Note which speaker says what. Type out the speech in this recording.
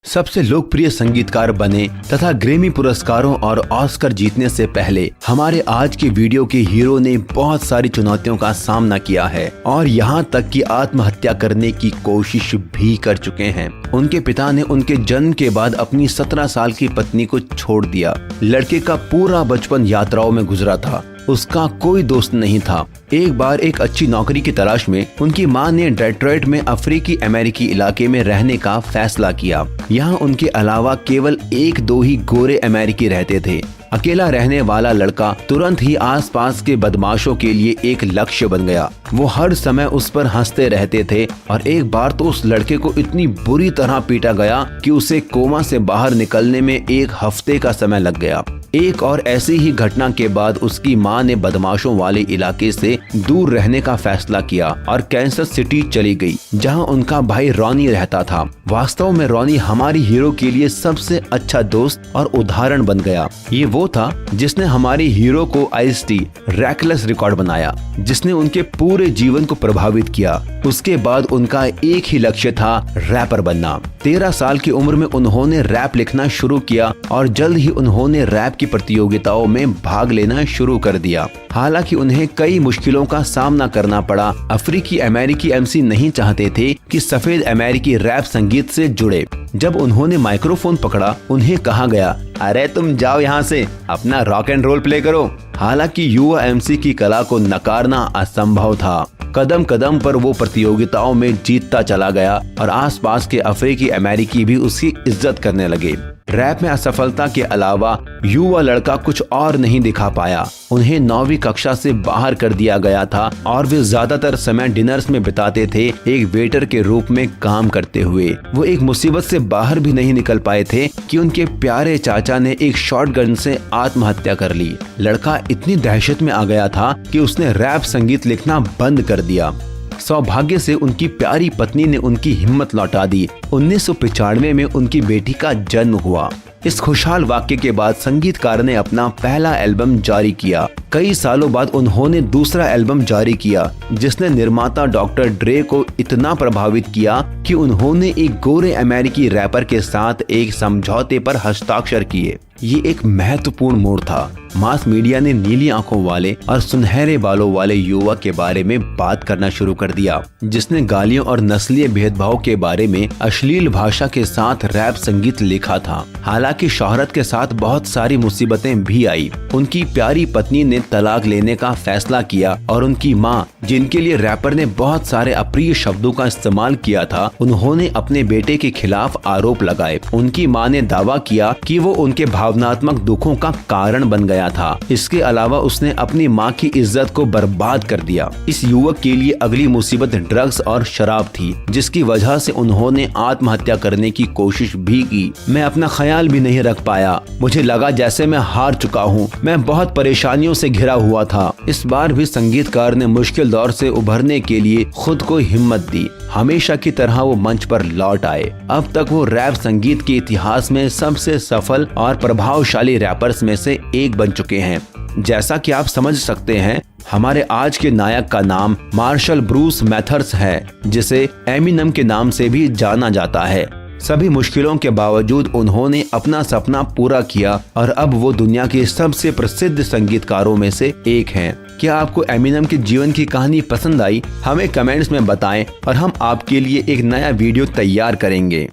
Speaker 1: सबसे लोकप्रिय संगीतकार बने तथा ग्रैमी पुरस्कारों और ऑस्कर जीतने से पहले हमारे आज के वीडियो के हीरो ने बहुत सारी चुनौतियों का सामना किया है और यहाँ तक कि आत्महत्या करने की कोशिश भी कर चुके हैं। उनके पिता ने उनके जन्म के बाद अपनी 17 साल की पत्नी को छोड़ दिया। लड़के का पूरा बचपन यात्राओं में गुजरा था। उसका कोई दोस्त नहीं था। एक बार एक अच्छी नौकरी की तलाश में उनकी मां ने डेट्रॉइट में अफ्रीकी अमेरिकी इलाके में रहने का फैसला किया। यहाँ उनके अलावा केवल 1-2 ही गोरे अमेरिकी रहते थे। अकेला रहने वाला लड़का तुरंत ही आसपास के बदमाशों के लिए एक लक्ष्य बन गया। वो हर समय उस पर हंसते रहते थे और एक बार तो उस लड़के को इतनी बुरी तरह पीटा गया कि उसे कोमा से बाहर निकलने में 1 हफ्ते का समय लग गया। एक और ऐसी ही घटना के बाद उसकी मां ने बदमाशों वाले इलाके से दूर रहने का फैसला किया और कैंसस सिटी चली गई, जहां उनका भाई रॉनी रहता था। वास्तव में रॉनी हमारी हीरो के लिए सबसे अच्छा दोस्त और उदाहरण बन गया। ये वो था जिसने हमारे हीरो को आइस-टी रैकलेस रिकॉर्ड बनाया, जिसने उनके पूरे जीवन को प्रभावित किया। उसके बाद उनका एक ही लक्ष्य था, रैपर बनना। 13 साल की उम्र में उन्होंने रैप लिखना शुरू किया और जल्द ही उन्होंने रैप की प्रतियोगिताओं में भाग लेना शुरू कर दिया। हालांकि उन्हें कई मुश्किलों का सामना करना पड़ा। अफ्रीकी अमेरिकी एमसी नहीं चाहते थे कि सफेद अमेरिकी रैप संगीत से जुड़े। जब उन्होंने माइक्रोफोन पकड़ा, उन्हें कहा गया, अरे तुम जाओ यहाँ से, अपना रॉक एंड रोल प्ले करो। हालांकि युवा एमसी की कला को नकारना असंभव था। कदम कदम पर वो प्रतियोगिताओं में जीतता चला गया और आसपास के अफ्रीकी अमेरिकी भी उसकी इज्जत करने लगे। रैप में असफलता के अलावा युवा लड़का कुछ और नहीं दिखा पाया। उन्हें 9वीं कक्षा से बाहर कर दिया गया था और वे ज्यादातर समय डिनर्स में बिताते थे, एक वेटर के रूप में काम करते हुए। वो एक मुसीबत से बाहर भी नहीं निकल पाए थे कि उनके प्यारे चाचा ने एक शॉटगन से आत्महत्या कर ली। लड़का इतनी दहशत में आ गया था कि उसने रैप संगीत लिखना बंद कर दिया। सौभाग्य से उनकी प्यारी पत्नी ने उनकी हिम्मत लौटा दी। 1995 में उनकी बेटी का जन्म हुआ। इस खुशहाल वाक्य के बाद संगीतकार ने अपना पहला एल्बम जारी किया। कई सालों बाद उन्होंने दूसरा एल्बम जारी किया, जिसने निर्माता डॉक्टर ड्रे को इतना प्रभावित किया कि उन्होंने एक गोरे अमेरिकी रैपर के साथ एक समझौते पर हस्ताक्षर किए। ये एक महत्वपूर्ण मोड़ था। मास मीडिया ने नीली आंखों वाले और सुनहरे बालों वाले युवक के बारे में बात करना शुरू कर दिया, जिसने गालियों और नस्लीय भेदभाव के बारे में अश्लील भाषा के साथ रैप संगीत लिखा था। हालांकि शोहरत के साथ बहुत सारी मुसीबतें भी आई। उनकी प्यारी पत्नी ने तलाक लेने का फैसला किया और उनकी माँ, जिनके लिए रैपर ने बहुत सारे अप्रिय शब्दों का इस्तेमाल किया था, उन्होंने अपने बेटे के खिलाफ आरोप लगाए। उनकी माँ ने दावा किया कि वो उनके भावनात्मक दुखों का कारण बन गया था। इसके अलावा उसने अपनी माँ की इज्जत को बर्बाद कर दिया। इस युवक के लिए अगली मुसीबत ड्रग्स और शराब थी, जिसकी वजह से उन्होंने आत्महत्या करने की कोशिश भी की। मैं अपना ख्याल भी नहीं रख पाया। मुझे लगा जैसे मैं हार चुका हूँ। मैं बहुत परेशानियों से घिरा हुआ था। इस बार भी संगीतकार ने मुश्किल दौर से उभरने के लिए खुद को हिम्मत दी। हमेशा की तरह वो मंच पर लौट आए। अब तक वो रैप संगीत के इतिहास में सबसे सफल और प्रभावशाली रैपर्स में से एक बन चुके हैं। जैसा कि आप समझ सकते हैं, हमारे आज के नायक का नाम मार्शल ब्रूस मैथर्स है, जिसे एमिनम के नाम से भी जाना जाता है। सभी मुश्किलों के बावजूद उन्होंने अपना सपना पूरा किया और अब वो दुनिया के सबसे प्रसिद्ध संगीतकारों में से एक हैं। क्या आपको एमिनम के जीवन की कहानी पसंद आई? हमें कमेंट्स में बताएं और हम आपके लिए एक नया वीडियो तैयार करेंगे।